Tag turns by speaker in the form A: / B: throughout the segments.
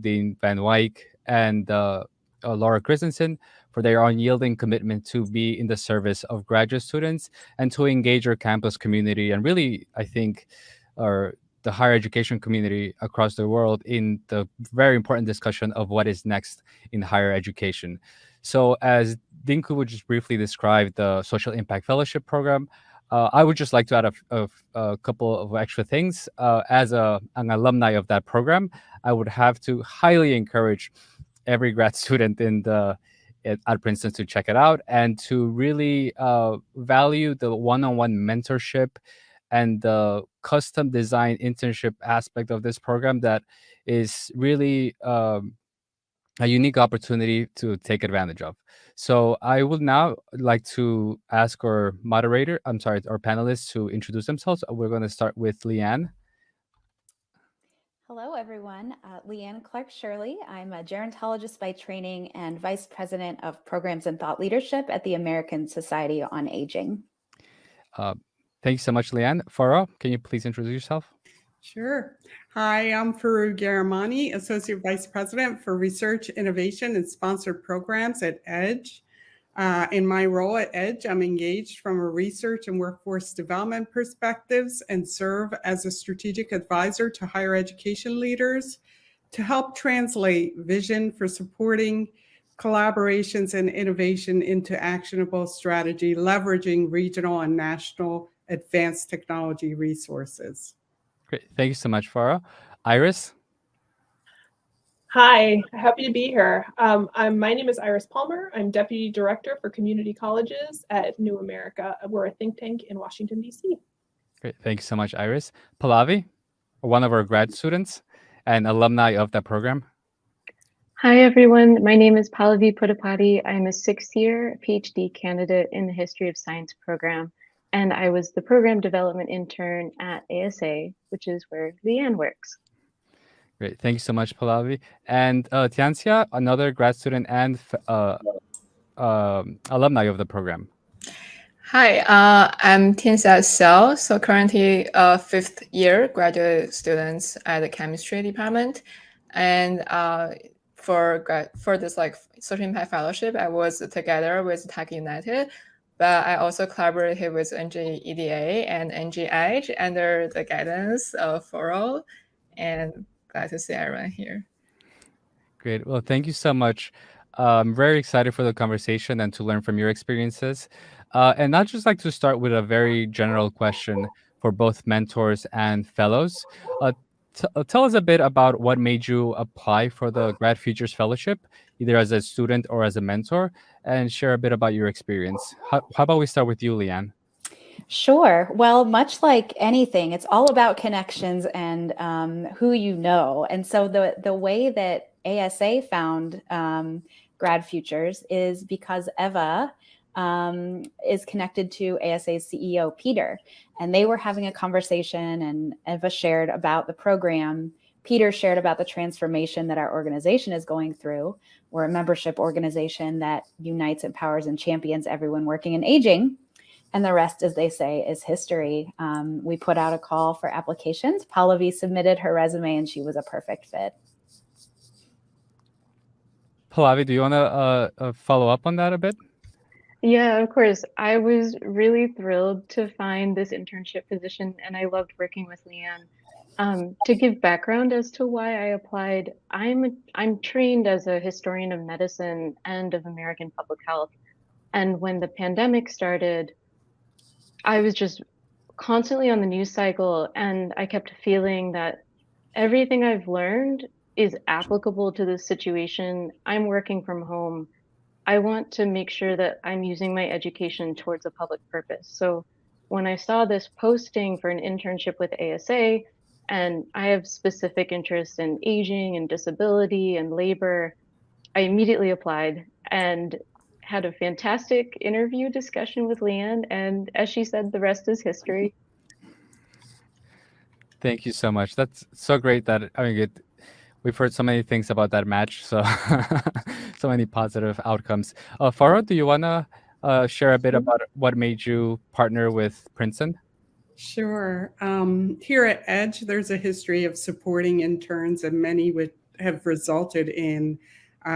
A: Dean Van Wyk and Laura Christensen for their unyielding commitment to be in the service of graduate students and to engage our campus community and really, I think, the higher education community across the world in the very important discussion of what is next in higher education. So as Dinku would just briefly describe the Social Impact Fellowship Program, I would just like to add a couple of extra things. As an alumni of that program, I would have to highly encourage every grad student at Princeton to check it out and to really value the one-on-one mentorship and the custom design internship aspect of this program that is really a unique opportunity to take advantage of. So I would now like to ask our panelists to introduce themselves. We're going to start with Leanne.
B: Hello, everyone. Leanne Clark Shirley. I'm a gerontologist by training and Vice President of Programs and Thought Leadership at the American Society on Aging.
A: Thank you so much, Leanne. Farah, can you please introduce yourself?
C: Sure. Hi, I'm Faru Garamani, Associate Vice President for Research, Innovation, and Sponsored Programs at EDGE. In my role at EDGE, I'm engaged from a research and workforce development perspectives and serve as a strategic advisor to higher education leaders to help translate vision for supporting collaborations and innovation into actionable strategy, leveraging regional and national advanced technology resources.
A: Great. Thank you so much, Farah. Iris?
D: Hi, happy to be here. My name is Iris Palmer. I'm Deputy Director for Community Colleges at New America. We're a think tank in Washington, D.C.
A: Great. Thank you so much, Iris. Pallavi, one of our grad students and alumni of that program.
E: Hi, everyone. My name is Pallavi Puttapati. I'm a sixth-year PhD candidate in the History of Science program, and I was the program development intern at ASA, which is where Leanne works.
A: Great. Thank you so much, Pallavi. And Tianxia, another grad student and alumni of the program.
F: Hi, I'm Tianxia Xiao. So currently a fifth-year graduate student at the chemistry department. And for this social impact fellowship, I was together with Tech United, but I also collaborated with NG EDA and NG Edge under the guidance of Foro, and glad to see everyone here.
A: Great. Well, thank you so much. I'm very excited for the conversation and to learn from your experiences. And I'd just like to start with a very general question for both mentors and fellows. Tell us a bit about what made you apply for the GradFUTURES Fellowship, either as a student or as a mentor, and share a bit about your experience. How about we start with you, Leanne?
B: Sure. Well, much like anything, it's all about connections and who you know. And so the way that ASA found GradFUTURES is because Eva is connected to ASA's CEO, Peter. And they were having a conversation, and Eva shared about the program. Peter shared about the transformation that our organization is going through. We're a membership organization that unites, empowers, and champions everyone working in aging. And the rest, as they say, is history. We put out a call for applications. Pallavi submitted her resume, and she was a perfect fit.
A: Pallavi, do you want to follow up on that a bit?
E: Yeah, of course. I was really thrilled to find this internship position, and I loved working with Leanne. To give background as to why I applied, I'm trained as a historian of medicine and of American public health. And when the pandemic started, I was just constantly on the news cycle, and I kept feeling that everything I've learned is applicable to this situation. I'm working from home. I want to make sure that I'm using my education towards a public purpose. So when I saw this posting for an internship with ASA, and I have specific interests in aging and disability and labor, I immediately applied and had a fantastic interview discussion with Leanne. And as she said, the rest is history.
A: Thank you so much. That's so great that, we've heard so many things about that match, so so many positive outcomes. Farah, do you want to share a bit about what made you partner with Princeton?
C: Sure. Here at EDGE, there's a history of supporting interns and many with have resulted in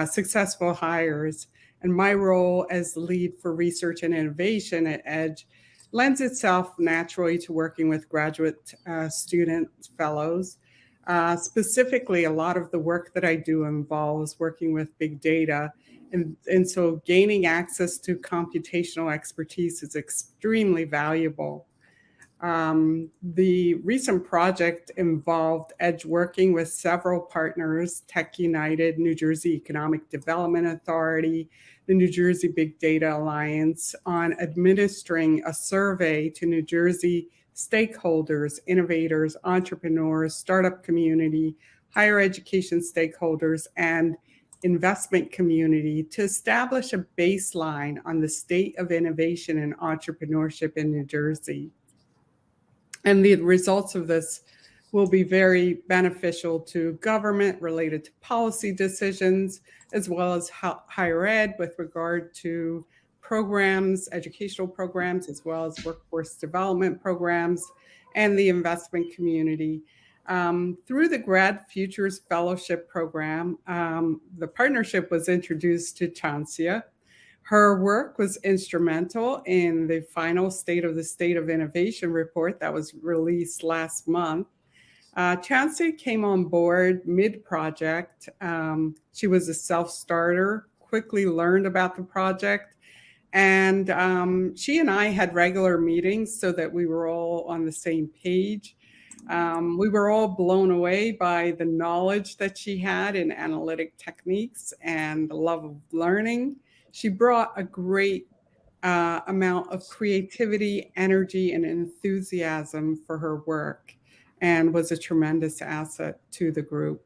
C: successful hires. And my role as the lead for research and innovation at EDGE lends itself naturally to working with graduate student fellows. Specifically, a lot of the work that I do involves working with big data. And so gaining access to computational expertise is extremely valuable. The recent project involved EDGE working with several partners, Tech United, New Jersey Economic Development Authority, the New Jersey Big Data Alliance, on administering a survey to New Jersey stakeholders, innovators, entrepreneurs, startup community, higher education stakeholders, and investment community to establish a baseline on the state of innovation and entrepreneurship in New Jersey. And the results of this will be very beneficial to government related to policy decisions, as well as higher ed with regard to programs, educational programs, as well as workforce development programs, and the investment community. Through the GradFUTURES Fellowship Program, the partnership was introduced to Chancia. Her work was instrumental in the final State of the State of Innovation report that was released last month. Chancia came on board mid-project. She was a self-starter, quickly learned about the project, and she and I had regular meetings so that we were all on the same page. We were all blown away by the knowledge that she had in analytic techniques and the love of learning. She brought a great amount of creativity, energy, and enthusiasm for her work, and was a tremendous asset to the group.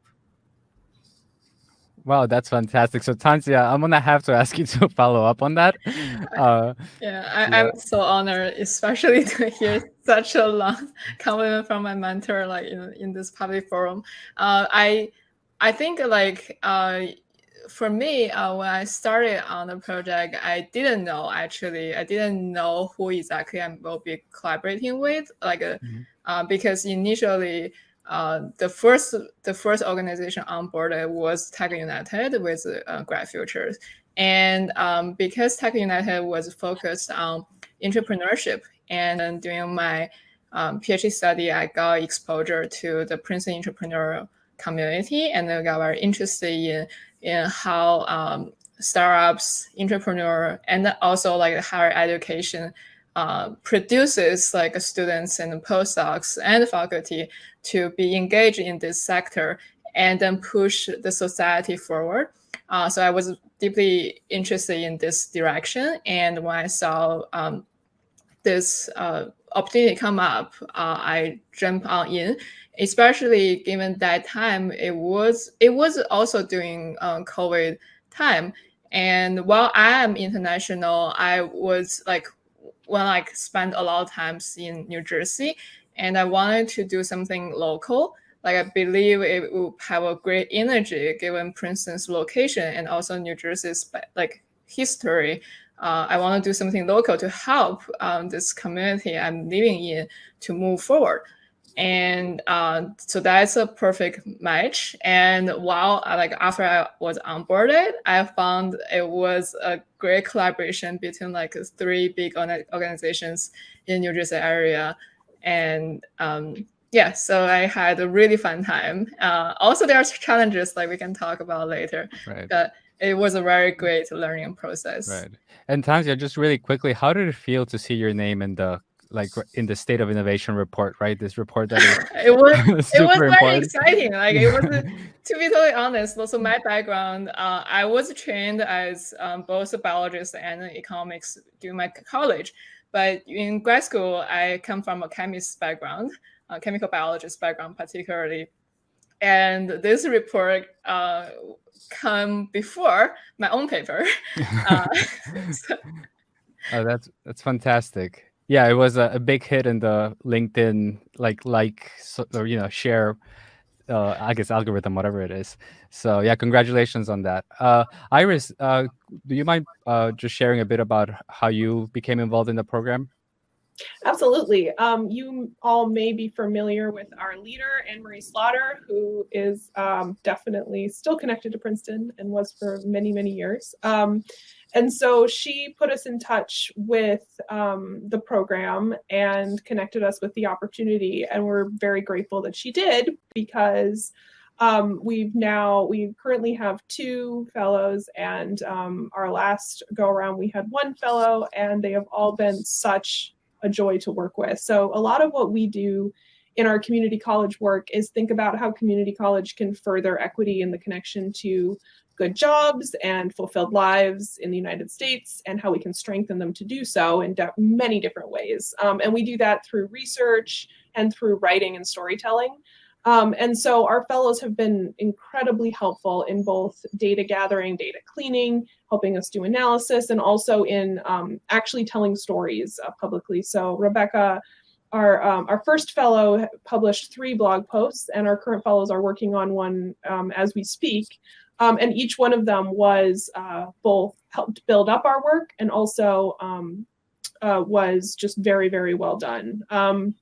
A: Wow, that's fantastic. So Tanzia, I'm gonna have to ask you to follow up on that.
F: I'm so honored, especially to hear such a long compliment from my mentor, like in this public forum. I think like for me, when I started on the project, I didn't know who exactly I will be collaborating with, like because initially. The first organization onboarded was Tech United with GradFUTURES, and because Tech United was focused on entrepreneurship, and during my PhD study, I got exposure to the Princeton entrepreneurial community, and I got very interested in how startups, entrepreneur, and also like higher education produces like students and postdocs and faculty to be engaged in this sector and then push the society forward. So I was deeply interested in this direction. And when I saw this opportunity come up, I jumped on in, especially given that time, it was also during COVID time. And while I am international, I was like, when I spent a lot of times in New Jersey, and I wanted to do something local. Like I believe it would have a great energy given Princeton's location and also New Jersey's like history. I want to do something local to help this community I'm living in to move forward. And so that's a perfect match. And while after I was onboarded, I found it was a great collaboration between like 3 big organizations in New Jersey area. And yeah, so I had a really fun time. Also, there are challenges like we can talk about later.
A: Right.
F: But it was a very great learning process.
A: Right. And Tanzia, just really quickly, how did it feel to see your name in the State of Innovation report, right? This report that is
F: it was
A: super
F: very
A: important.
F: exciting. Like it was, to be totally honest. Also, my background, I was trained as both a biologist and economics during my college. But in grad school, I come from a chemist background, a chemical biologist background particularly. And this report come before my own paper.
A: Oh, that's fantastic. Yeah, it was a big hit in the LinkedIn share, I guess algorithm, whatever it is. So yeah, congratulations on that. Iris, do you mind just sharing a bit about how you became involved in the program?
D: Absolutely. You all may be familiar with our leader, Anne-Marie Slaughter, who is definitely still connected to Princeton and was for many, many years. And so she put us in touch with the program and connected us with the opportunity. And we're very grateful that she did, because we currently have 2 fellows, and our last go around we had 1 fellow, and they have all been such a joy to work with. So a lot of what we do in our community college work is think about how community college can further equity in the connection to good jobs and fulfilled lives in the United States, and how we can strengthen them to do so in many different ways. And we do that through research and through writing and storytelling. And so our fellows have been incredibly helpful in both data gathering, data cleaning, helping us do analysis, and also in actually telling stories publicly. So Rebecca, our first fellow, published 3 blog posts, and our current fellows are working on one as we speak. And each one of them was both helped build up our work and also was just very, very well done. And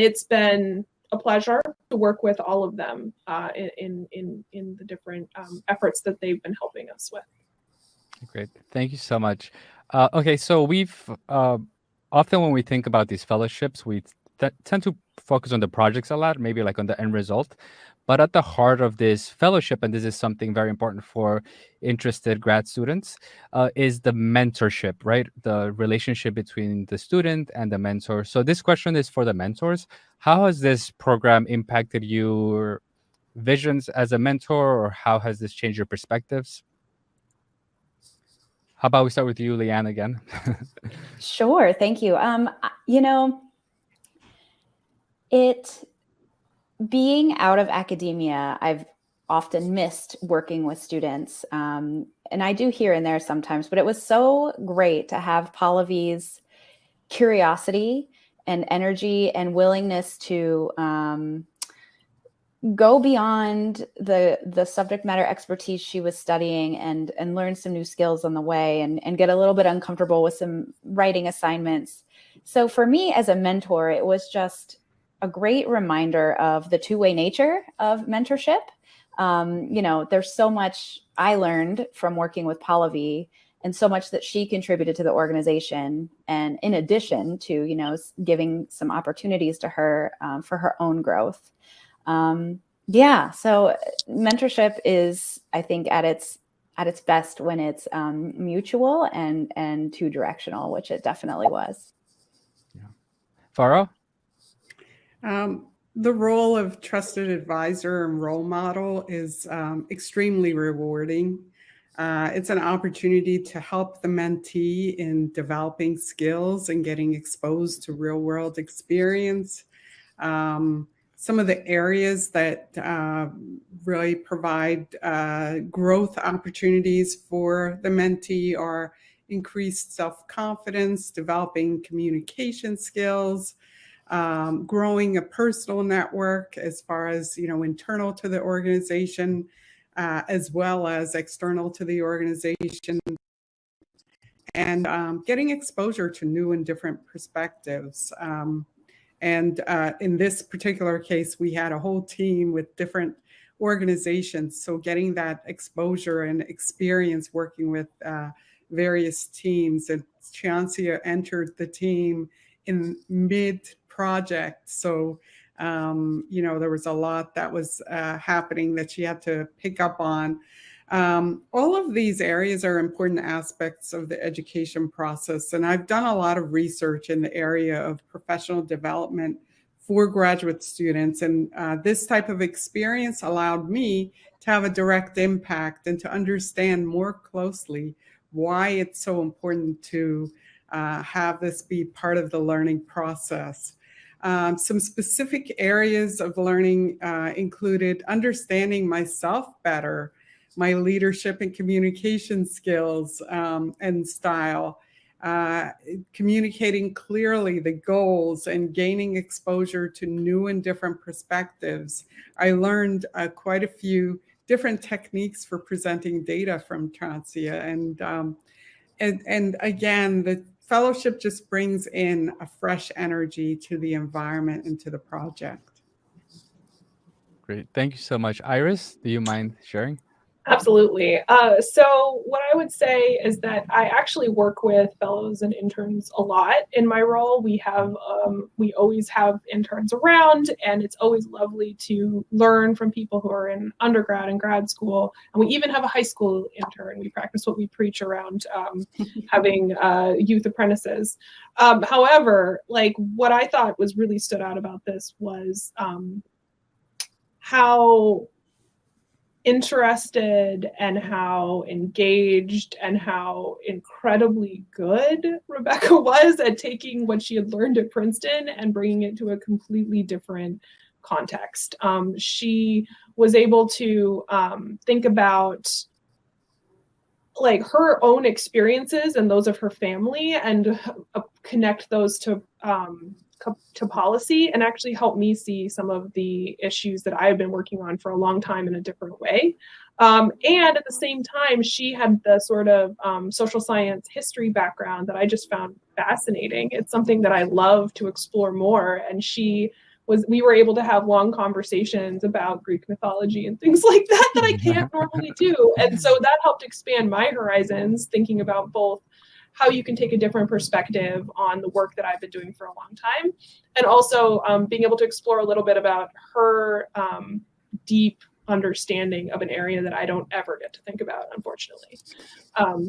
D: it's been a pleasure to work with all of them in the different efforts that they've been helping us with.
A: Great. Thank you so much. Okay, so we've often when we think about these fellowships, we tend to focus on the projects a lot, maybe like on the end result. But at the heart of this fellowship, and this is something very important for interested grad students, is the mentorship, right? The relationship between the student and the mentor. So this question is for the mentors. How has this program impacted your visions as a mentor, or how has this changed your perspectives? How about we start with you, Leanne, again?
B: Sure, thank you. Being out of academia, I've often missed working with students, and I do here and there sometimes, but it was so great to have Pallavi's curiosity and energy and willingness to go beyond the subject matter expertise she was studying and learn some new skills on the way, and get a little bit uncomfortable with some writing assignments. So for me as a mentor, it was just a great reminder of the two-way nature of mentorship. There's so much I learned from working with Pallavi, and so much that she contributed to the organization. And in addition to, giving some opportunities to her for her own growth. So mentorship is, I think, at its best when it's mutual and two-directional, which it definitely was.
A: Yeah. Farah?
C: The role of trusted advisor and role model is extremely rewarding. It's an opportunity to help the mentee in developing skills and getting exposed to real-world experience. Some of the areas that really provide growth opportunities for the mentee are increased self-confidence, developing communication skills, growing a personal network as far as, internal to the organization, as well as external to the organization, and getting exposure to new and different perspectives. And in this particular case, we had a whole team with different organizations. So getting that exposure and experience working with various teams. And Chancia entered the team in mid-project. So, there was a lot that was happening that she had to pick up on. All of these areas are important aspects of the education process. And I've done a lot of research in the area of professional development for graduate students. And this type of experience allowed me to have a direct impact and to understand more closely why it's so important to have this be part of the learning process. Some specific areas of learning included understanding myself better, my leadership and communication skills and style, communicating clearly the goals and gaining exposure to new and different perspectives. I learned quite a few different techniques for presenting data from Chancia, and again, the fellowship just brings in a fresh energy to the environment and to the project.
A: Great. Thank you so much. Iris, do you mind sharing?
D: Absolutely. So what I would say is that I actually work with fellows and interns a lot in my role. We always have interns around, and it's always lovely to learn from people who are in undergrad and grad school. And we even have a high school intern. We practice what we preach around having youth apprentices. However, like what I thought was really stood out about this was how interested and how engaged and how incredibly good Rebecca was at taking what she had learned at Princeton and bringing it to a completely different context. She was able to think about like her own experiences and those of her family and connect those to policy, and actually help me see some of the issues that I have been working on for a long time in a different way. And at the same time, she had the sort of social science history background that I just found fascinating. It's something that I love to explore more. And we were able to have long conversations about Greek mythology and things like that that I can't normally do. And so that helped expand my horizons, thinking about both how you can take a different perspective on the work that I've been doing for a long time, and also being able to explore a little bit about her deep understanding of an area that I don't ever get to think about, unfortunately.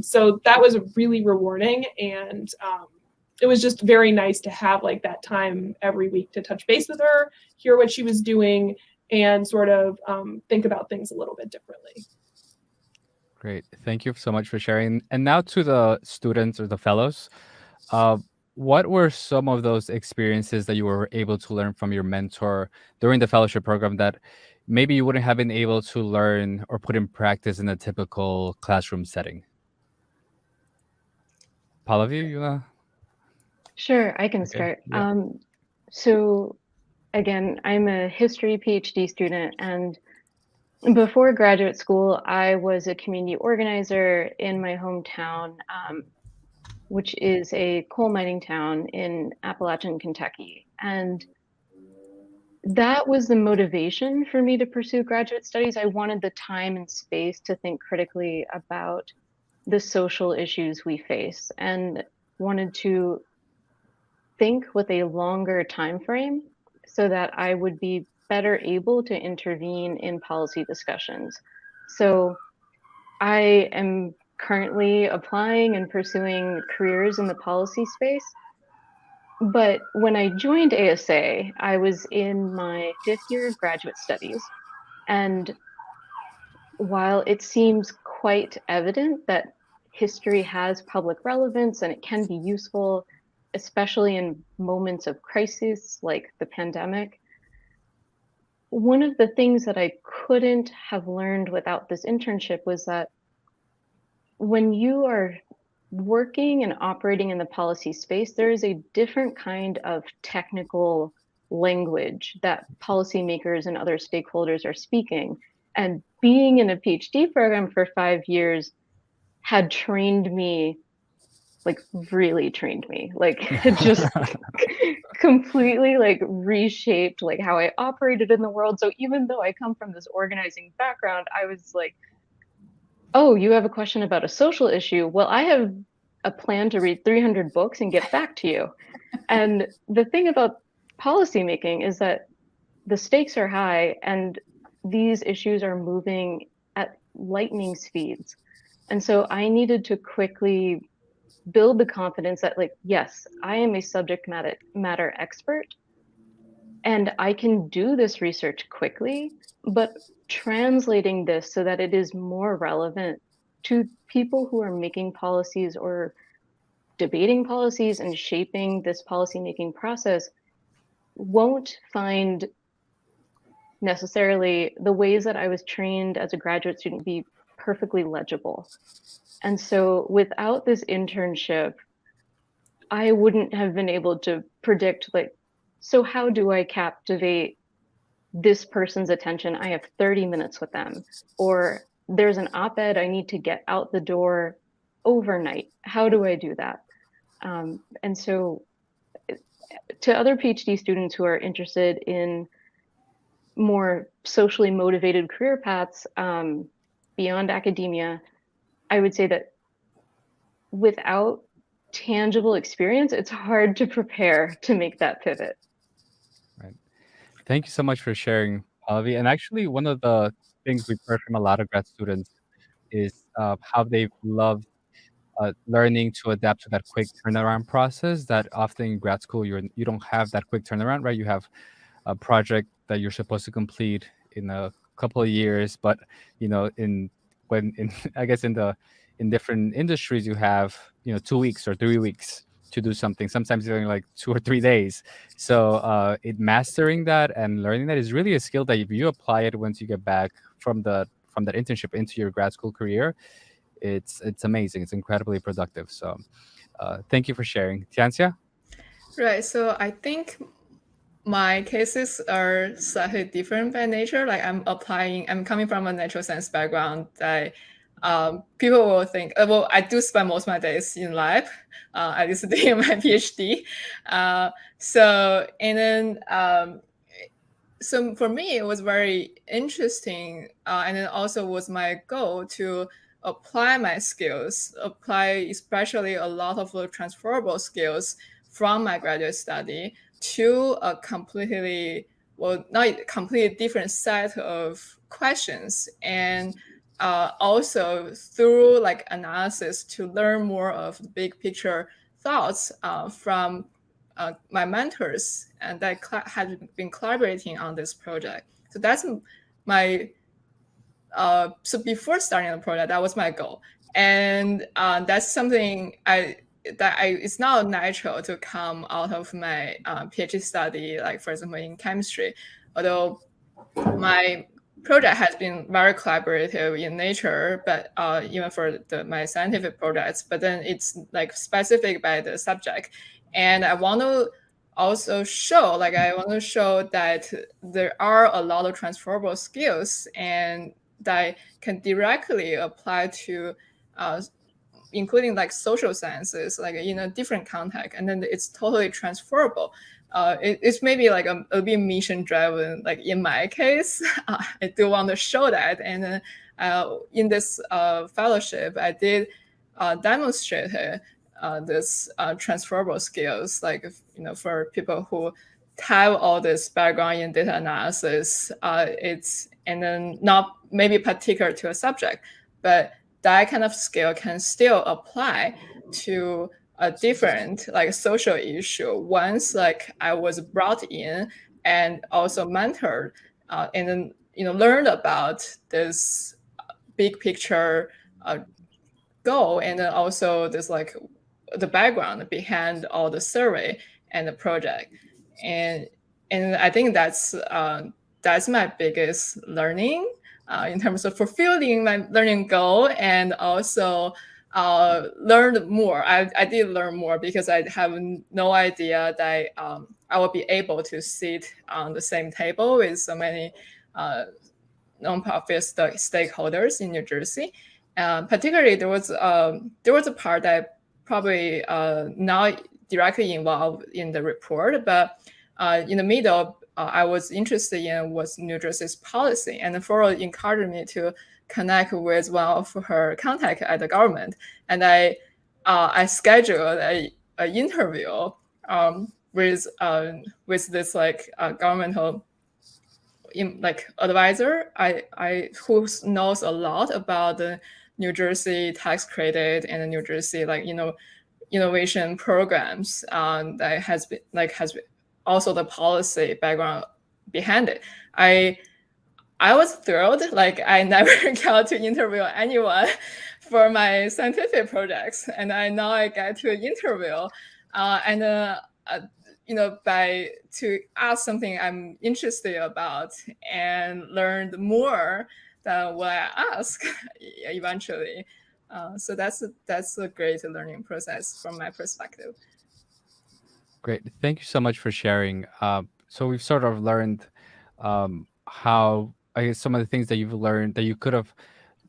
D: So that was really rewarding, and it was just very nice to have like that time every week to touch base with her, hear what she was doing, and sort of think about things a little bit differently.
A: Great. Thank you so much for sharing. And now to the students or the fellows. What were some of those experiences that you were able to learn from your mentor during the fellowship program that maybe you wouldn't have been able to learn or put in practice in a typical classroom setting? Pallavi, you wanna?
E: Sure, I can
A: Okay,
E: start.
A: yeah.
E: So again, I'm a history PhD student, and before graduate school, I was a community organizer in my hometown, which is a coal mining town in Appalachian, Kentucky. And that was the motivation for me to pursue graduate studies. I wanted the time and space to think critically about the social issues we face and wanted to think with a longer time frame so that I would be better able to intervene in policy discussions. So I am currently applying and pursuing careers in the policy space. But when I joined ASA, I was in my 5th year of graduate studies. And while it seems quite evident that history has public relevance and it can be useful, especially in moments of crisis like the pandemic, one of the things that I couldn't have learned without this internship was that when you are working and operating in the policy space, there is a different kind of technical language that policymakers and other stakeholders are speaking. And being in a PhD program for 5 years had trained me, like really trained me, like just completely like reshaped like how I operated in the world. So even though I come from this organizing background, I was like, oh, you have a question about a social issue? Well, I have a plan to read 300 books and get back to you. And the thing about policymaking is that the stakes are high and these issues are moving at lightning speeds. And so I needed to quickly build the confidence that, like, yes, I am a subject matter expert and I can do this research quickly, but translating this so that it is more relevant to people who are making policies or debating policies and shaping this policymaking process won't find necessarily the ways that I was trained as a graduate student be perfectly legible. And so without this internship, I wouldn't have been able to predict, like, so how do I captivate this person's attention? I have 30 minutes with them, or there's an op-ed I need to get out the door overnight. How do I do that? And so to other PhD students who are interested in more socially motivated career paths beyond academia, I would say that without tangible experience, it's hard to prepare to make that pivot.
A: Right. Thank you so much for sharing, Pallavi. And actually, one of the things we've heard from a lot of grad students is how they've loved learning to adapt to that quick turnaround process. That often in grad school you don't have that quick turnaround, right? You have a project that you're supposed to complete in a couple of years, but in I guess in different industries you have 2 weeks or 3 weeks to do something. Sometimes even like 2 or 3 days. So mastering that and learning that is really a skill that if you apply it once you get back from that internship into your grad school career, it's amazing. It's incredibly productive. So thank you for sharing, Tianxia.
F: Right. So I think my cases are slightly different by nature. Like I'm coming from a natural science background that people will think, well, I do spend most of my days in lab, at least doing my PhD. So for me, it was very interesting. And then also was my goal to apply my skills, apply especially a lot of the transferable skills from my graduate study to a not completely different set of questions. And also through like analysis to learn more of the big picture thoughts from my mentors and that had been collaborating on this project. So that's my so before starting the project, that was my goal, and that's something it's not natural to come out of my PhD study, like for example in chemistry, although my project has been very collaborative in nature, but even for my scientific projects, but then it's like specific by the subject. And I want to also show that there are a lot of transferable skills and that can directly apply to including like social sciences, like in a different context, and then it's totally transferable. It's maybe like a bit mission driven, like in my case. I do want to show that, and then in this fellowship, I did demonstrate this transferable skills, like for people who have all this background in data analysis. It's and then not maybe particular to a subject, but that kind of skill can still apply to a different like social issue once like I was brought in and also mentored and then learned about this big picture goal, and then also this like the background behind all the survey and the project. And I think that's my biggest learning in terms of fulfilling my learning goal, and also learned more. I did learn more because I have no idea that I will be able to sit on the same table with so many nonprofit stakeholders in New Jersey. Particularly, there was a part that probably not directly involved in the report, but in the middle, I was interested in was New Jersey's policy, and Flora encouraged me to connect with one of her contacts at the government, and I scheduled a interview with this like governmental advisor who knows a lot about the New Jersey tax credit and the New Jersey innovation programs that has been also the policy background behind it. I was thrilled. Like I never got to interview anyone for my scientific projects, and now I get to interview, to ask something I'm interested about and learned more than what I ask eventually. So that's a great learning process from my perspective.
A: Great. Thank you so much for sharing. So we've sort of learned how I guess some of the things that you've learned that you could have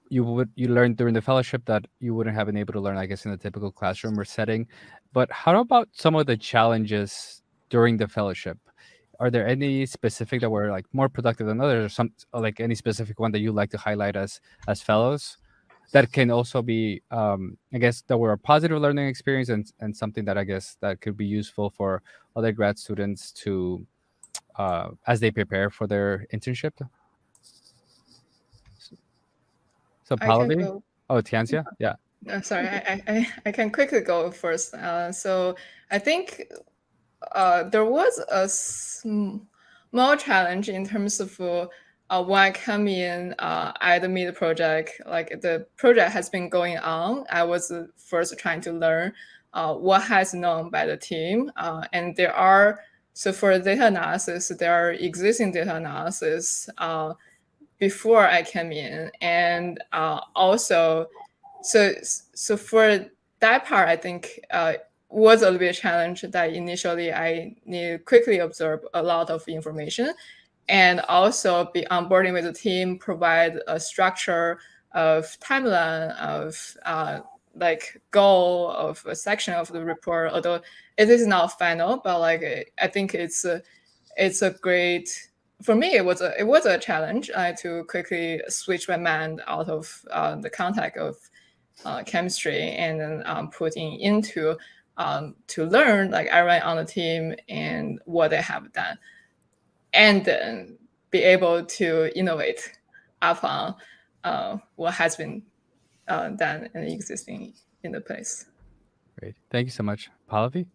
A: you learned during the fellowship that you wouldn't have been able to learn, I guess, in a typical classroom or setting. But how about some of the challenges during the fellowship? Are there any specific that were like more productive than others, or some like any specific one that you like to highlight as fellows that can also be, I guess, that were a positive learning experience and something that I guess that could be useful for other grad students to as they prepare for their internship? So
F: I can
A: Pallavi?
F: go.
A: Oh, Tianxia? Yeah.
F: Sorry, I can quickly go first. So I think there was a small challenge in terms of when I come in at the mid project, like the project has been going on. I was first trying to learn what has known by the team. And there are, so for data analysis, there are existing data analysis before I came in. And also, so for that part, I think was a little bit challenge that initially I need to quickly absorb a lot of information and also be onboarding with the team, provide a structure of timeline of like goal of a section of the report, although it is not final, but like I think it's a great, for me it was a challenge to quickly switch my mind out of the context of chemistry and then putting into to learn like everyone on the team and what they have done, and then be able to innovate upon what has been done and existing in the place.
A: Great. Thank you so much. Pallavi?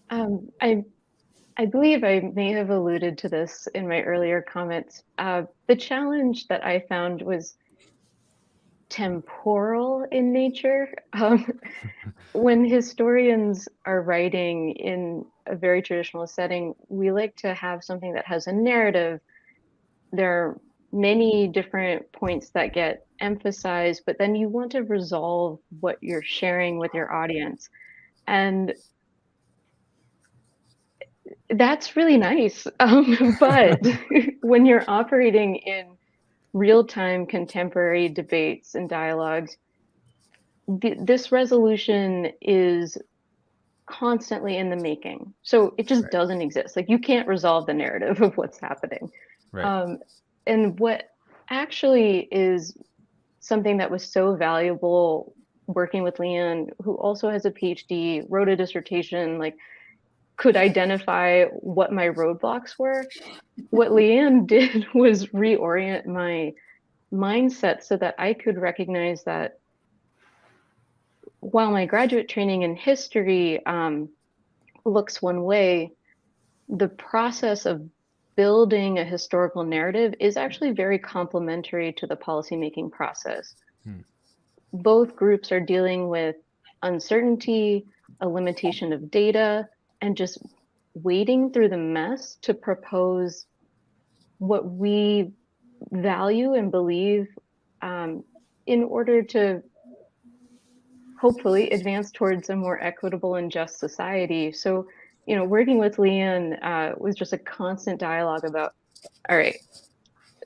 E: I believe I may have alluded to this in my earlier comments. The challenge that I found was temporal in nature. When historians are writing in a very traditional setting, we like to have something that has a narrative. There are many different points that get emphasized, but then you want to resolve what you're sharing with your audience. And that's really nice. But when you're operating in real-time contemporary debates and dialogues, this resolution is constantly in the making. So it just doesn't exist. Like you can't resolve the narrative of what's happening.
A: Right.
E: And what actually is something that was so valuable working with Leanne, who also has a PhD, wrote a dissertation, like could identify what my roadblocks were. What Leanne did was reorient my mindset so that I could recognize that while my graduate training in history looks one way, the process of building a historical narrative is actually very complementary to the policymaking process. Both groups are dealing with uncertainty, a limitation of data, and just wading through the mess to propose what we value and believe in order to hopefully advance towards a more equitable and just society. So, you know, working with Leanne was just a constant dialogue about, all right,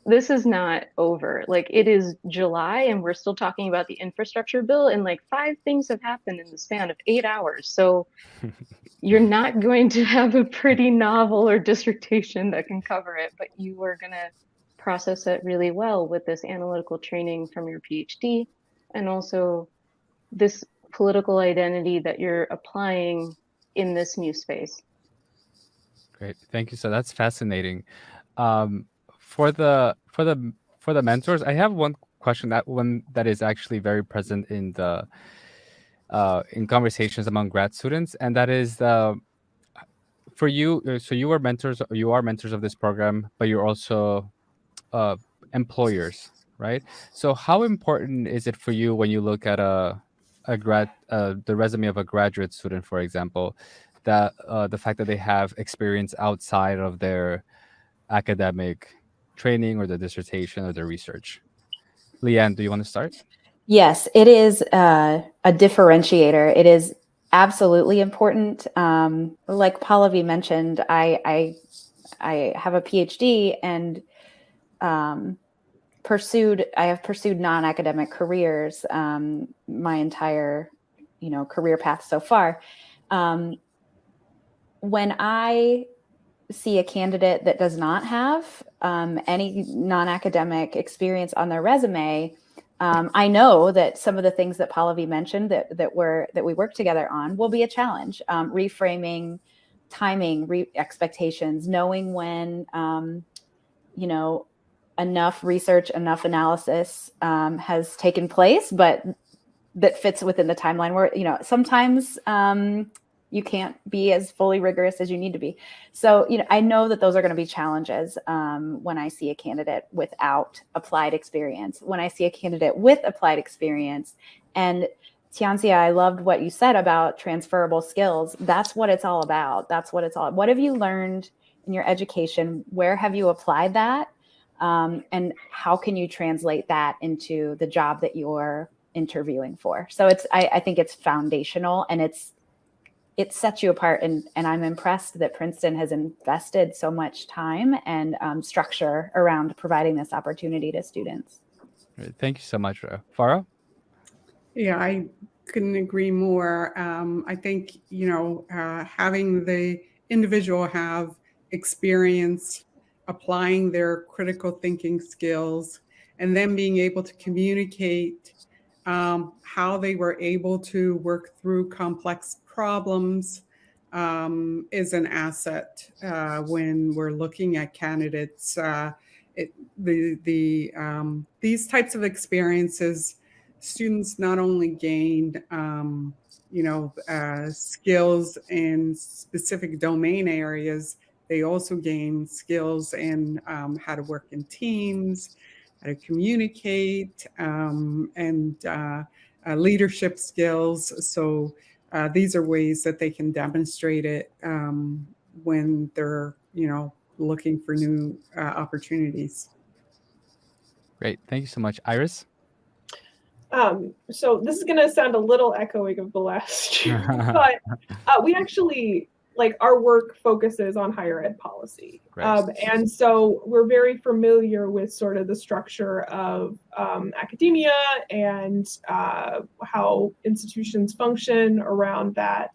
E: this is not over. Like it is July and we're still talking about the infrastructure bill and like 5 things have happened in the span of 8 hours. So you're not going to have a pretty novel or dissertation that can cover it, but you are going to process it really well with this analytical training from your PhD and also this political identity that you're applying in this new space.
A: Great. Thank you. So that's fascinating. For the mentors, I have one question, that is actually very present in the in conversations among grad students, and that is for you. So you are mentors of this program, but you're also employers, right? So how important is it for you when you look at the resume of a graduate student, for example, that the fact that they have experience outside of their academic training or the dissertation or the research? Leanne, do you want to start?
B: Yes, it is a differentiator. It is absolutely important. Like Pallavi mentioned, I have a PhD, and have pursued non-academic careers my entire, career path so far. When I see a candidate that does not have any non-academic experience on their resume, I know that some of the things that Pallavi mentioned that we work together on will be a challenge. Reframing, timing, expectations, knowing when enough research, enough analysis has taken place, but that fits within the timeline where, sometimes you can't be as fully rigorous as you need to be. So, I know that those are going to be challenges when I see a candidate without applied experience. When I see a candidate with applied experience, and Tianxia, I loved what you said about transferable skills. That's what it's all about. What have you learned in your education? Where have you applied that? And how can you translate that into the job that you're interviewing for? So I think it's foundational, and it sets you apart. And I'm impressed that Princeton has invested so much time and structure around providing this opportunity to students.
A: Great. Thank you so much, Farah.
C: Yeah, I couldn't agree more. I think, having the individual have experience applying their critical thinking skills and then being able to communicate how they were able to work through complex problems is an asset when we're looking at candidates. These types of experiences, students not only gain skills in specific domain areas, they also gain skills in how to work in teams, how to communicate, and leadership skills. So these are ways that they can demonstrate it when they're, looking for new opportunities.
A: Great. Thank you so much. Iris?
D: So this is going to sound a little echoing of the last year, but we actually, our work focuses on higher ed policy. And so we're very familiar with sort of the structure of academia and how institutions function around that.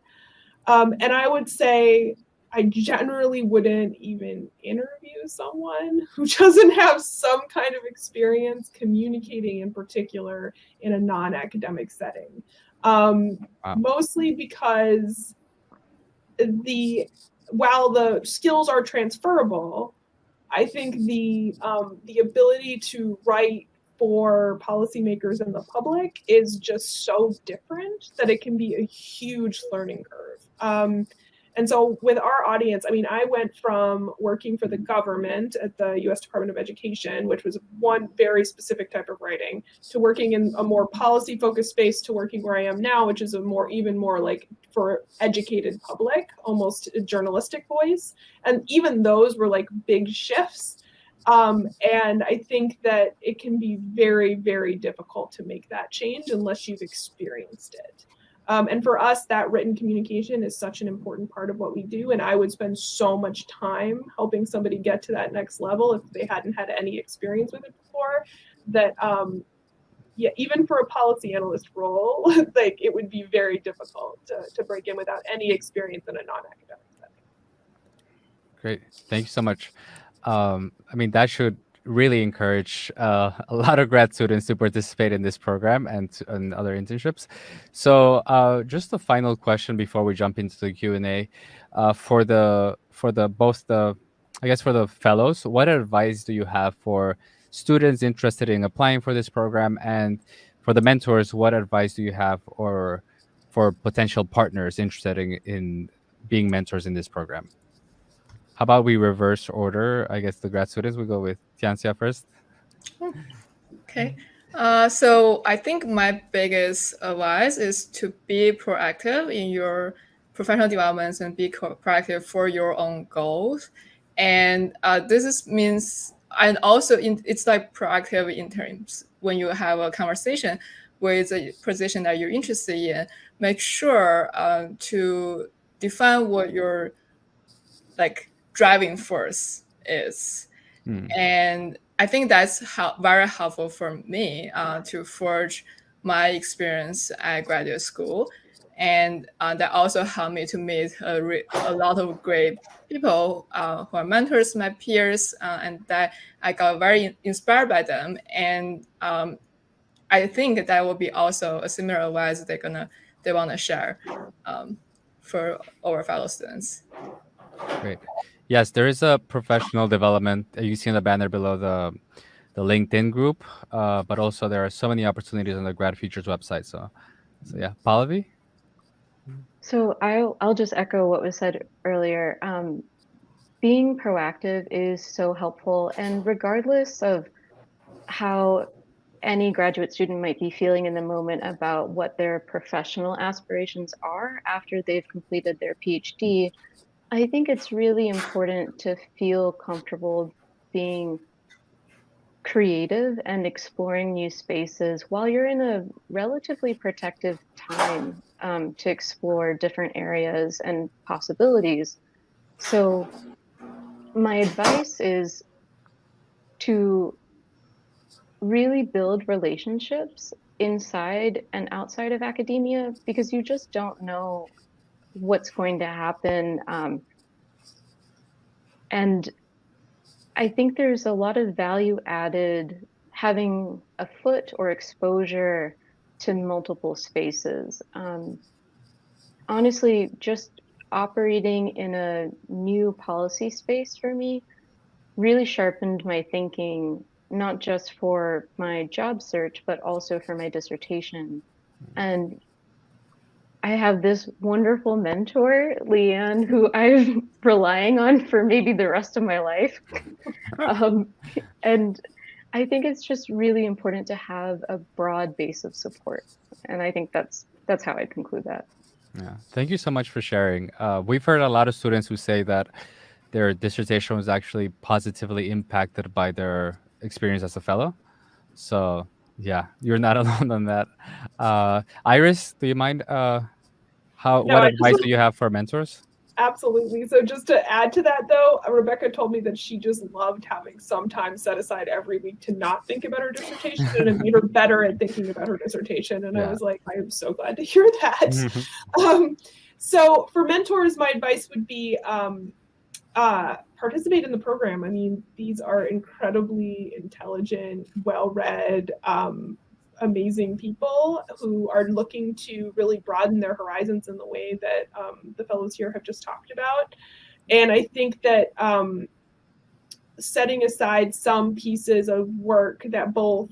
D: And I would say I generally wouldn't even interview someone who doesn't have some kind of experience communicating, in particular in a non-academic setting. Mostly because while the skills are transferable, I think the ability to write for policymakers and the public is just so different that it can be a huge learning curve. And so with our audience, I went from working for the government at the U.S. Department of Education, which was one very specific type of writing, to working in a more policy-focused space, to working where I am now, which is even more like for educated public, almost a journalistic voice. And even those were like big shifts. And I think that it can be very, very difficult to make that change unless you've experienced it. And for us, that written communication is such an important part of what we do. And I would spend so much time helping somebody get to that next level if they hadn't had any experience with it before, that, even for a policy analyst role, it would be very difficult to break in without any experience in a non-academic setting.
A: Great. Thank you so much. That should really encourage a lot of grad students to participate in this program and other internships. So just the final question before we jump into the Q&A, for the fellows, what advice do you have for students interested in applying for this program? And for the mentors, what advice do you have or for potential partners interested in being mentors in this program? How about we reverse order? I guess the grad students, we go with Tianxia first.
F: Okay. So I think my biggest advice is to be proactive in your professional developments and be proactive for your own goals. And means, and also it's like proactive in terms when you have a conversation with a position that you're interested in, make sure to define what your driving force is. And I think that's very helpful for me to forge my experience at graduate school. And that also helped me to meet a lot of great people who are mentors, my peers, and that I got very inspired by them. And I think that will be also a similar advice they want to share for our fellow students.
A: Great. Yes, there is a professional development. You see in the banner below the LinkedIn group, but also there are so many opportunities on the GradFUTURES website. So yeah, Pallavi.
E: So I'll just echo what was said earlier. Being proactive is so helpful, and regardless of how any graduate student might be feeling in the moment about what their professional aspirations are after they've completed their PhD, I think it's really important to feel comfortable being creative and exploring new spaces while you're in a relatively protective time to explore different areas and possibilities. So my advice is to really build relationships inside and outside of academia, because you just don't know what's going to happen. And I think there's a lot of value added having a foot or exposure to multiple spaces. Honestly, just operating in a new policy space for me really sharpened my thinking, not just for my job search, but also for my dissertation. And I have this wonderful mentor, Leanne, who I'm relying on for maybe the rest of my life. And I think it's just really important to have a broad base of support. And I think that's how I'd conclude that.
A: Yeah, thank you so much for sharing. We've heard a lot of students who say that their dissertation was actually positively impacted by their experience as a fellow. So yeah, you're not alone on that. Iris, do you mind?
D: No,
A: What advice do you have for mentors?
D: Absolutely. So just to add to that, though, Rebecca told me that she just loved having some time set aside every week to not think about her dissertation, and it made her better at thinking about her dissertation. And I was like, I am so glad to hear that. So for mentors, my advice would be participate in the program. I mean, these are incredibly intelligent, well-read, amazing people who are looking to really broaden their horizons in the way that the fellows here have just talked about. And I think that setting aside some pieces of work that both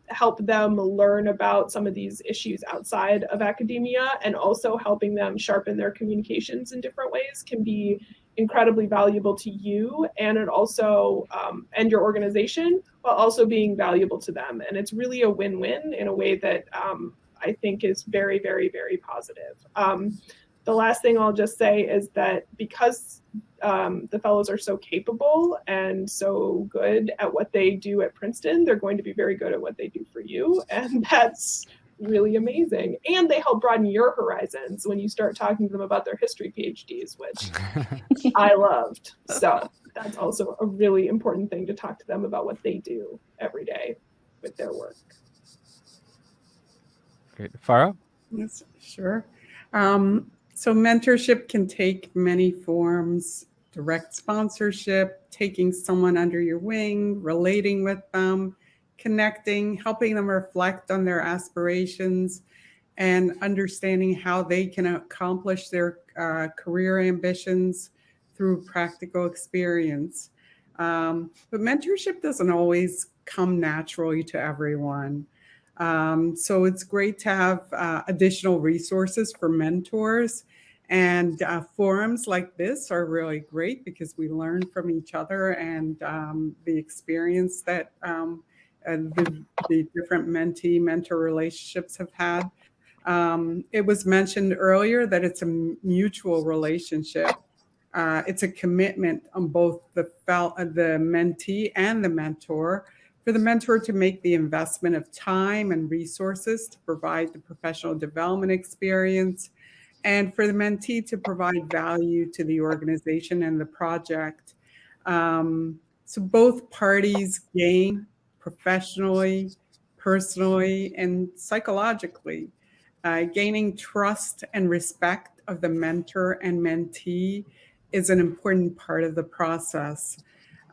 D: help them learn about some of these issues outside of academia and also helping them sharpen their communications in different ways can be incredibly valuable to you, and it also and your organization, while also being valuable to them. And it's really a win-win in a way that I think is very, very, very positive. The last thing I'll just say is that because the fellows are so capable and so good at what they do at Princeton, they're going to be very good at what they do for you. And that's really amazing. And they help broaden your horizons when you start talking to them about their history PhDs, which I loved. So that's also a really important thing, to talk to them about what they do every day with their work.
A: Great. Farah?
C: Yes, sure. So mentorship can take many forms: direct sponsorship, taking someone under your wing, relating with them, connecting, helping them reflect on their aspirations, and understanding how they can accomplish their career ambitions through practical experience. But mentorship doesn't always come naturally to everyone. So it's great to have additional resources for mentors, and forums like this are really great because we learn from each other and the experience that the different mentee-mentor relationships have had. It was mentioned earlier that it's a mutual relationship. It's a commitment on both the mentee and the mentor, for the mentor to make the investment of time and resources to provide the professional development experience, and for the mentee to provide value to the organization and the project. So both parties gain professionally, personally, and psychologically. Gaining trust and respect of the mentor and mentee is an important part of the process.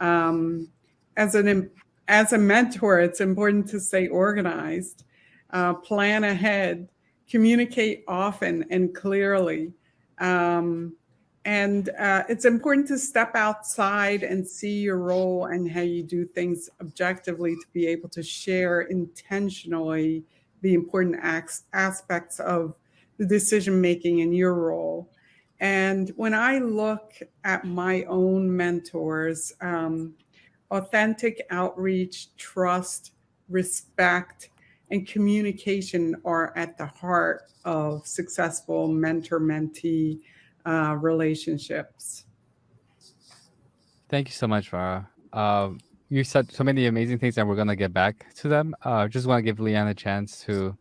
C: As a mentor, it's important to stay organized, plan ahead, communicate often and clearly. And it's important to step outside and see your role and how you do things objectively to be able to share intentionally the important aspects of the decision making in your role. And when I look at my own mentors, authentic outreach, trust, respect, and communication are at the heart of successful mentor-mentee relationships.
A: Thank you so much, Farah. You said so many amazing things, and we're gonna get back to them. Just want to give Leanne a chance to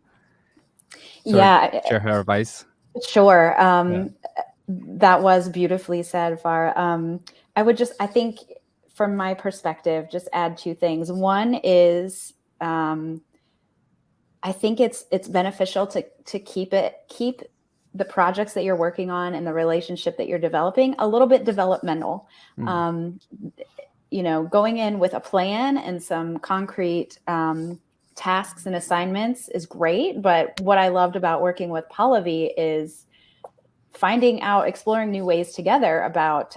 A: share her advice.
B: Sure. That was beautifully said, Farah. I think from my perspective, just add two things. One is, I think it's beneficial to keep the projects that you're working on and the relationship that you're developing a little bit developmental. Going in with a plan and some concrete tasks and assignments is great. But what I loved about working with Pallavi is exploring new ways together about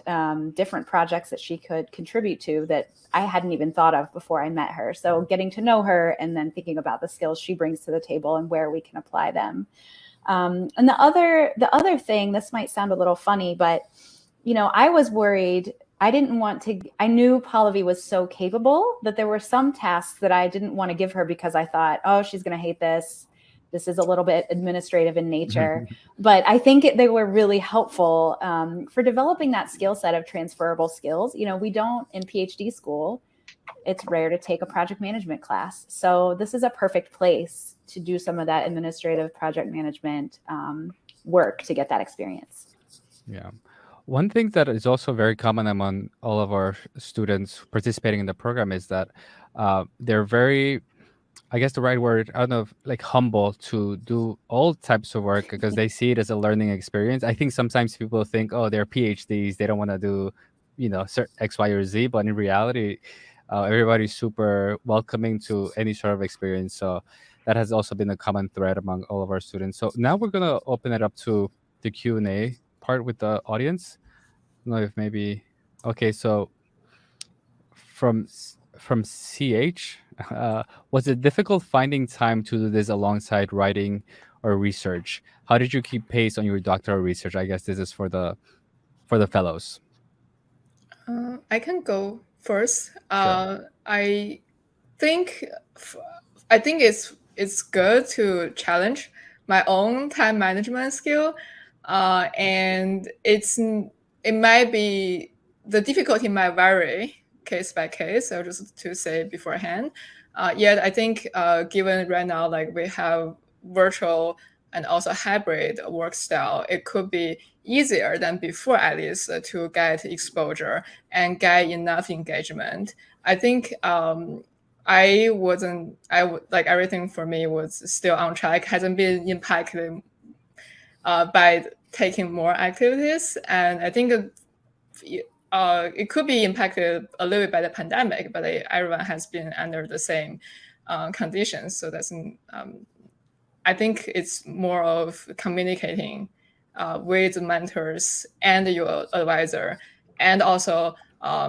B: different projects that she could contribute to that I hadn't even thought of before I met her. So getting to know her and then thinking about the skills she brings to the table and where we can apply them. And the other thing, this might sound a little funny, but I was worried. I knew Pallavi was so capable that there were some tasks that I didn't want to give her because I thought, oh, she's going to hate this. This is a little bit administrative in nature, but I think they were really helpful for developing that skill set of transferable skills. We don't in PhD school, it's rare to take a project management class. So this is a perfect place to do some of that administrative project management work to get that experience.
A: Yeah. One thing that is also very common among all of our students participating in the program is that they're very, I guess the right word, I don't know, like humble to do all types of work because they see it as a learning experience. I think sometimes people think, oh, they're PhDs, they don't want to do, X, Y, or Z. But in reality, everybody's super welcoming to any sort of experience. So that has also been a common thread among all of our students. So now we're going to open it up to the Q&A part with the audience. I don't know if maybe, okay, so from CH, was it difficult finding time to do this alongside writing or research? How did you keep pace on your doctoral research? I guess this is for the fellows.
F: I can go first.
A: Sure.
F: I think it's good to challenge my own time management skill, and it might be, the difficulty might vary case by case. So just to say beforehand, yet I think given right now, like we have virtual and also hybrid work style, it could be easier than before, at least, to get exposure and get enough engagement. I think like everything for me was still on track, hasn't been impacted by taking more activities. And I think it could be impacted a little bit by the pandemic, but everyone has been under the same conditions. So that's, I think it's more of communicating with mentors and your advisor, and also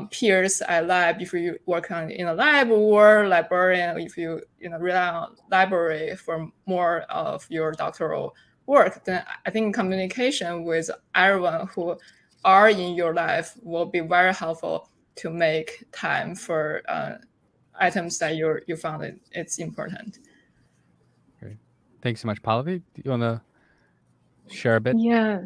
F: peers at lab if you work in a lab, or librarian if you rely on library for more of your doctoral work. Then I think communication with everyone who are in your life will be very helpful to make time for items that you found it's important.
A: Great. Thanks so much. Pallavi, do you want to share a bit?
E: Yeah,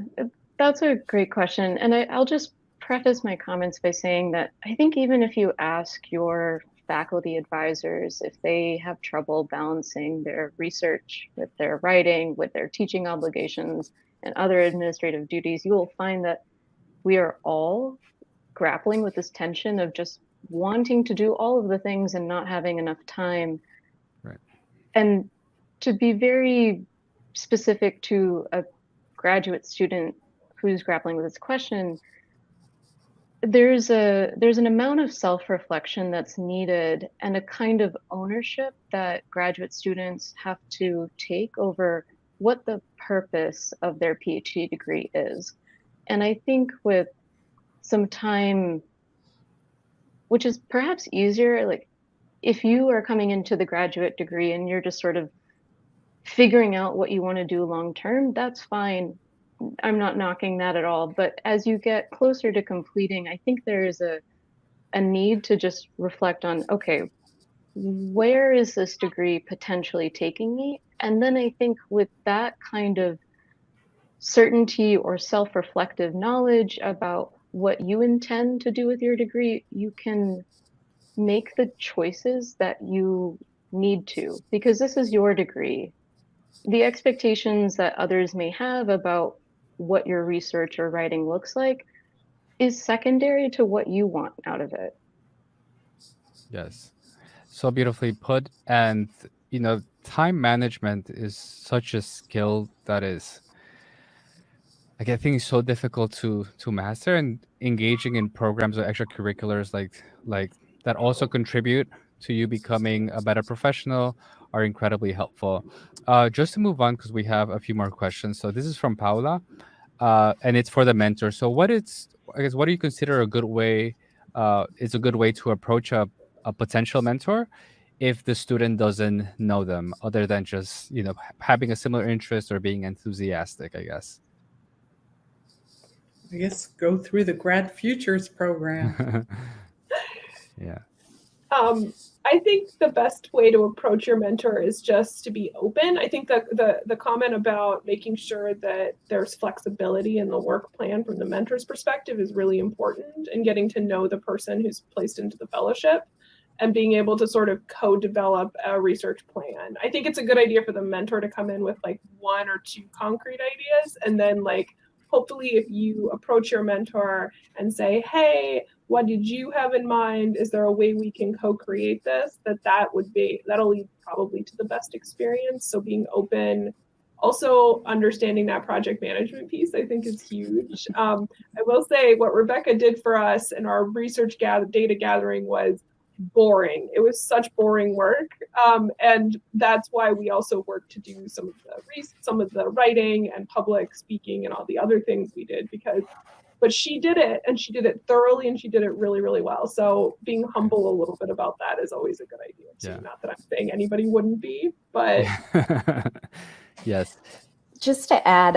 E: that's a great question. And I'll just preface my comments by saying that I think even if you ask your faculty advisors if they have trouble balancing their research with their writing, with their teaching obligations and other administrative duties, you will find that we are all grappling with this tension of just wanting to do all of the things and not having enough time.
A: Right.
E: And to be very specific to a graduate student who's grappling with this question, there's an amount of self-reflection that's needed and a kind of ownership that graduate students have to take over what the purpose of their PhD degree is. And I think with some time, which is perhaps easier, like if you are coming into the graduate degree and you're just sort of figuring out what you want to do long term, that's fine. I'm not knocking that at all. But as you get closer to completing, I think there is a need to just reflect on, okay, where is this degree potentially taking me? And then I think with that kind of certainty or self-reflective knowledge about what you intend to do with your degree, you can make the choices that you need to, because this is your degree. The expectations that others may have about what your research or writing looks like is secondary to what you want out of it.
A: Yes. So beautifully put. And, time management is such a skill that is, like, I think it's so difficult to master, and engaging in programs or extracurriculars like that also contribute to you becoming a better professional are incredibly helpful. Just to move on, because we have a few more questions. So this is from Paula, and it's for the mentor. So what do you consider a good way? Is a good way to approach a potential mentor if the student doesn't know them, other than just having a similar interest or being enthusiastic, I guess.
C: I guess go through the GradFUTURES program.
A: Yeah.
D: I think the best way to approach your mentor is just to be open. I think that the comment about making sure that there's flexibility in the work plan from the mentor's perspective is really important, and getting to know the person who's placed into the fellowship and being able to sort of co-develop a research plan. I think it's a good idea for the mentor to come in with like 1 or 2 concrete ideas, and then hopefully if you approach your mentor and say, hey, what did you have in mind? Is there a way we can co-create this? That'll lead probably to the best experience. So being open, also understanding that project management piece, I think is huge. I will say what Rebecca did for us in our research data gathering was boring. It was such boring work. And that's why we also worked to do some of the writing and public speaking and all the other things we did, but she did it, and she did it thoroughly, and she did it really, really well. So being humble a little bit about that is always a good idea too. Yeah. Not that I'm saying anybody wouldn't be, but
A: yes.
B: Just to add,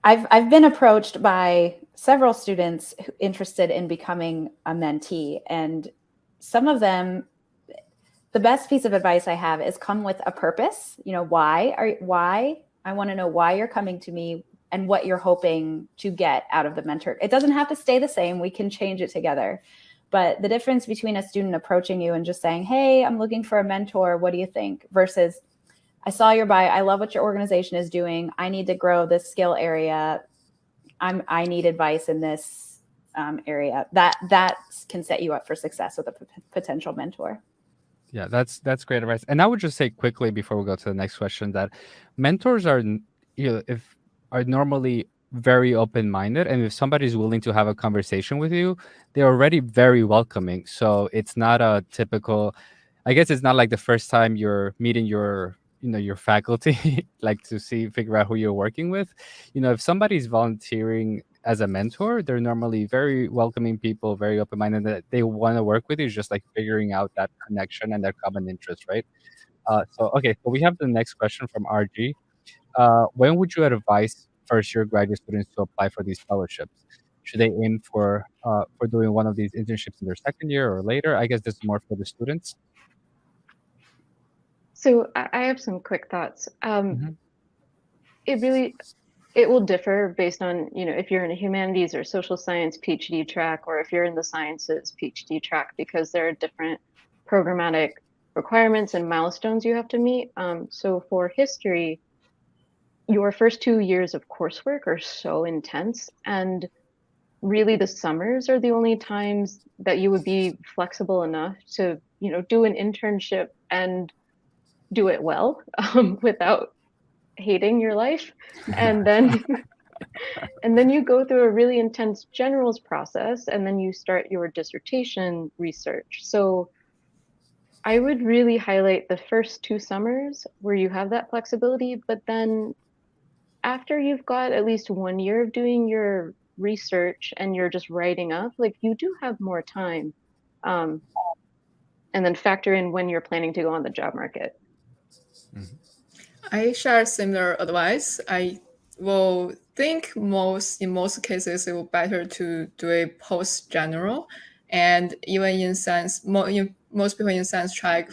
B: I've been approached by several students interested in becoming a mentee, and some of them, the best piece of advice I have is come with a purpose. Why I want to know why you're coming to me and what you're hoping to get out of the mentor. It doesn't have to stay the same. We can change it together. But the difference between a student approaching you and just saying, hey, I'm looking for a mentor, what do you think? Versus, I saw your bio, I love what your organization is doing. I need to grow this skill area. I need advice in this area. That can set you up for success with a potential mentor.
A: Yeah, that's great advice. And I would just say quickly before we go to the next question that mentors are normally very open-minded, and if somebody's willing to have a conversation with you, they're already very welcoming. So it's not a typical, I guess it's not like the first time you're meeting your faculty, like to figure out who you're working with. If somebody's volunteering as a mentor, they're normally very welcoming people, very open-minded, that they want to work with you, just like figuring out that connection and that common interest, right? So we have the next question from RG. When would you advise first-year graduate students to apply for these fellowships? Should they aim for doing one of these internships in their second year or later? I guess this is more for the students.
E: So I have some quick thoughts. It will differ based on, if you're in a humanities or social science PhD track, or if you're in the sciences PhD track, because there are different programmatic requirements and milestones you have to meet. So for history, your first 2 years of coursework are so intense, and really the summers are the only times that you would be flexible enough to, do an internship and do it well, without hating your life. And then and then you go through a really intense generals process, and then you start your dissertation research. So I would really highlight the first 2 summers where you have that flexibility, but then after you've got at least 1 year of doing your research and you're just writing up, like, you do have more time. Um, and then factor in when you're planning to go on the job market.
F: I share similar advice. I will think in most cases it will better to do a post general, and even in science, most people in science track,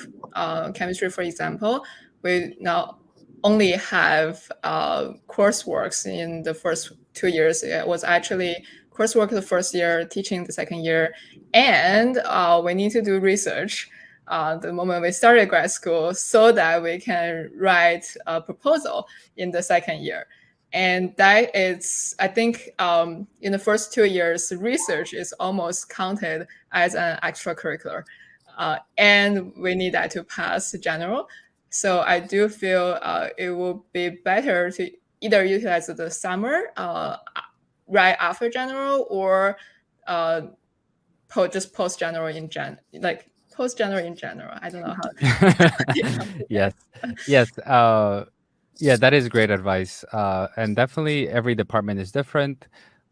F: chemistry, for example, we now only have courseworks in the first 2 years. It was actually coursework the first year, teaching the second year, and we need to do research the moment we started grad school so that we can write a proposal in the second year. And that is, I think, in the first 2 years, research is almost counted as an extracurricular. And we need that to pass general. So I do feel it will be better to either utilize the summer right after general, or just post general in post general in general. I don't know how.
A: Yes. Yeah, that is great advice. And definitely every department is different.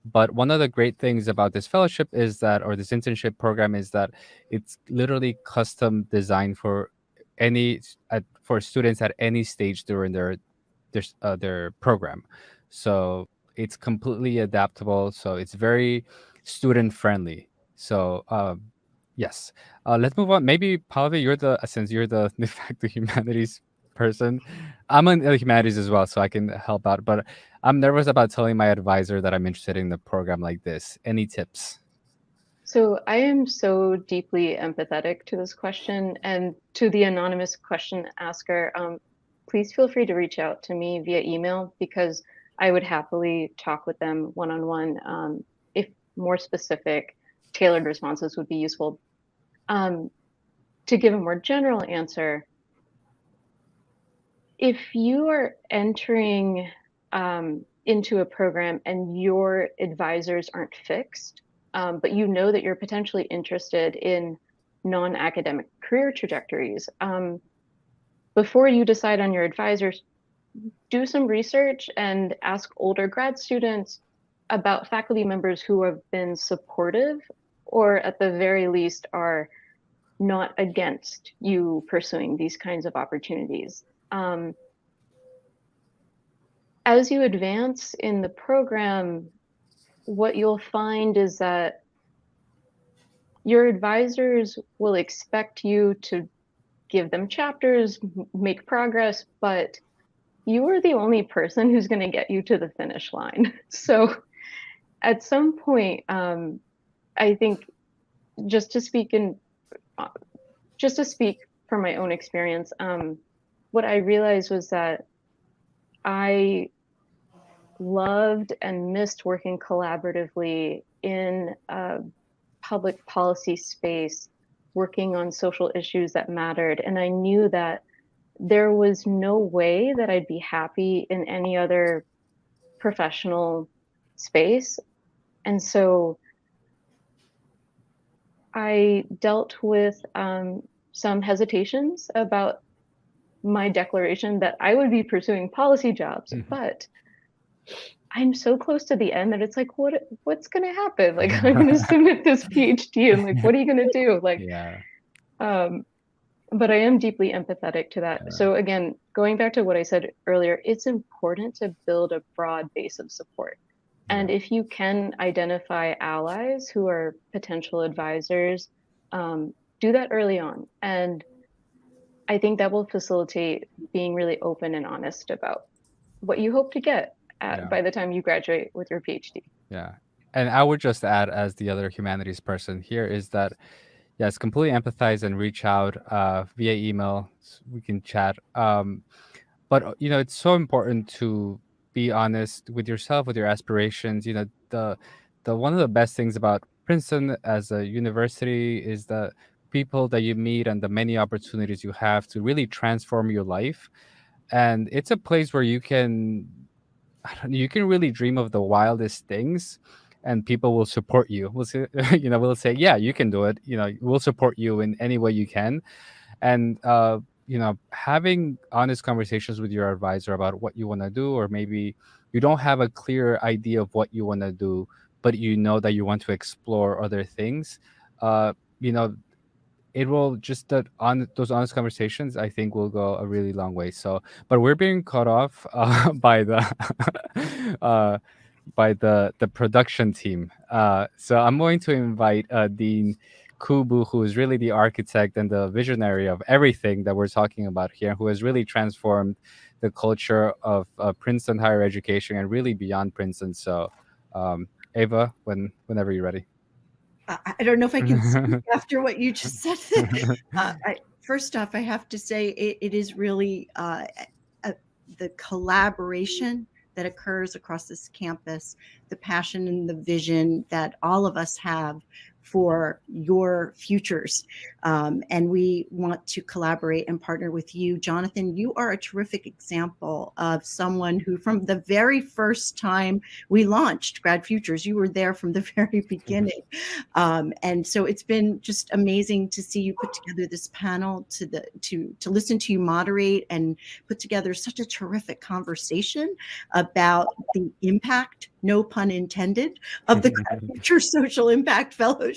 A: But one of the great things about this fellowship is that, or this internship program, is that it's literally custom designed for for students at any stage during their program. So it's completely adaptable. So it's very student friendly. So yes, let's move on. Maybe Pallavi, since you're the de facto humanities person, I'm in the humanities as well, so I can help out. But I'm nervous about telling my advisor that I'm interested in the program like this. Any tips?
E: So I am so deeply empathetic to this question, and to the anonymous question asker. Please feel free to reach out to me via email, because I would happily talk with them one-on-one, if more specific, tailored responses would be useful. To give a more general answer, if you are entering into a program and your advisors aren't fixed, but you know that you're potentially interested in non-academic career trajectories, before you decide on your advisors, do some research and ask older grad students about faculty members who have been supportive, or at the very least are not against you pursuing these kinds of opportunities. As you advance in the program, what you'll find is that your advisors will expect you to give them chapters, make progress, but you are the only person who's going to get you to the finish line. So at some point, I think, just to speak from my own experience, what I realized was that I loved and missed working collaboratively in a public policy space, working on social issues that mattered. And I knew that there was no way that I'd be happy in any other professional space. And so I dealt with some hesitations about my declaration that I would be pursuing policy jobs, but I'm so close to the end that it's like, what's going to happen? Like, I'm going to submit this PhD, and like, what are you going to do? Like,
A: Yeah.
E: But I am deeply empathetic to that.
A: Yeah.
E: So again, going back to what I said earlier, it's important to build a broad base of support. And if you can identify allies who are potential advisors, do that early on. And I think that will facilitate being really open and honest about what you hope to get by the time you graduate with your PhD.
A: Yeah. And I would just add, as the other humanities person here, is that, yes, completely empathize and reach out via email. We can chat. But, it's so important to be honest with yourself, with your aspirations. The one of the best things about Princeton as a university is the people that you meet and the many opportunities you have to really transform your life. And it's a place where you can you can really dream of the wildest things, and people will support you. Will say, will say, yeah, you can do it. We'll support you in any way you can. And having honest conversations with your advisor about what you want to do, or maybe you don't have a clear idea of what you want to do, but you know that you want to explore other things. uh you know it will just that on those honest conversations, I think, will go a really long way. So, but we're being cut off by the uh by the production team. So I'm going to invite Dean Kubu, who is really the architect and the visionary of everything that we're talking about here, who has really transformed the culture of Princeton higher education and really beyond Princeton. So, Ava, whenever you're ready.
G: I don't know if I can speak after what you just said. First off, I have to say it is really the collaboration that occurs across this campus, the passion and the vision that all of us have for your futures. And we want to collaborate and partner with you. Jonathan, you are a terrific example of someone who, from the very first time we launched GradFUTURES, you were there from the very beginning. And so it's been just amazing to see you put together this panel, to listen to you moderate and put together such a terrific conversation about the impact, no pun intended, of the GradFUTURES Social Impact Fellowships.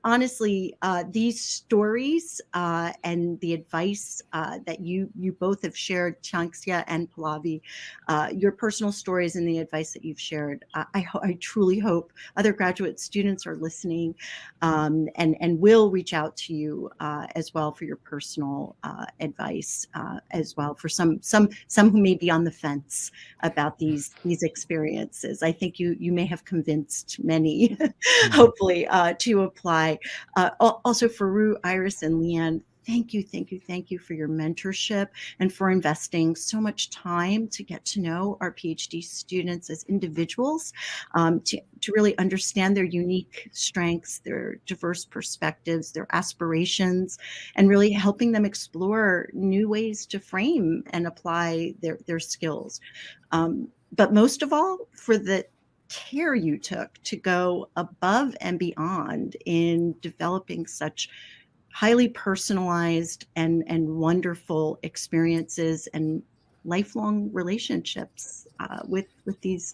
G: Honestly, these stories and the advice that you both have shared, Chanxia and Pallavi, your personal stories and the advice that you've shared, I truly hope other graduate students are listening and will reach out to you as well for your personal advice as well, for some who may be on the fence about these experiences. I think you may have convinced many, hopefully, to apply. Also, Faru, Iris, and Leanne, thank you for your mentorship and for investing so much time to get to know our PhD students as individuals, to really understand their unique strengths, their diverse perspectives, their aspirations, and really helping them explore new ways to frame and apply their skills. But most of all, for the care you took to go above and beyond in developing such highly personalized and wonderful experiences and lifelong relationships with these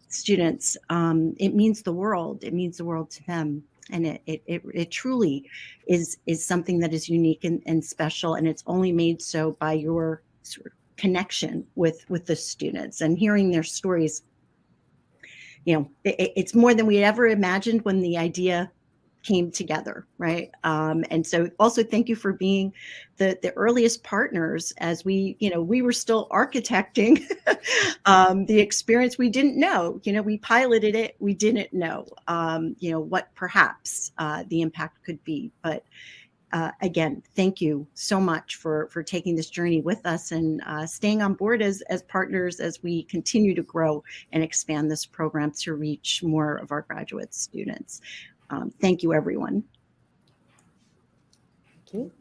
G: students. It means the world. It means the world to them. And it truly is something that is unique and special. And it's only made so by your sort of connection with the students and hearing their stories. It's more than we ever imagined when the idea came together, right? And so also thank you for being the earliest partners as we were still architecting the experience. We didn't know, we piloted it, we didn't know, what perhaps the impact could be. But again, thank you so much for taking this journey with us and staying on board as partners as we continue to grow and expand this program to reach more of our graduate students. Thank you, everyone.
B: Thank you.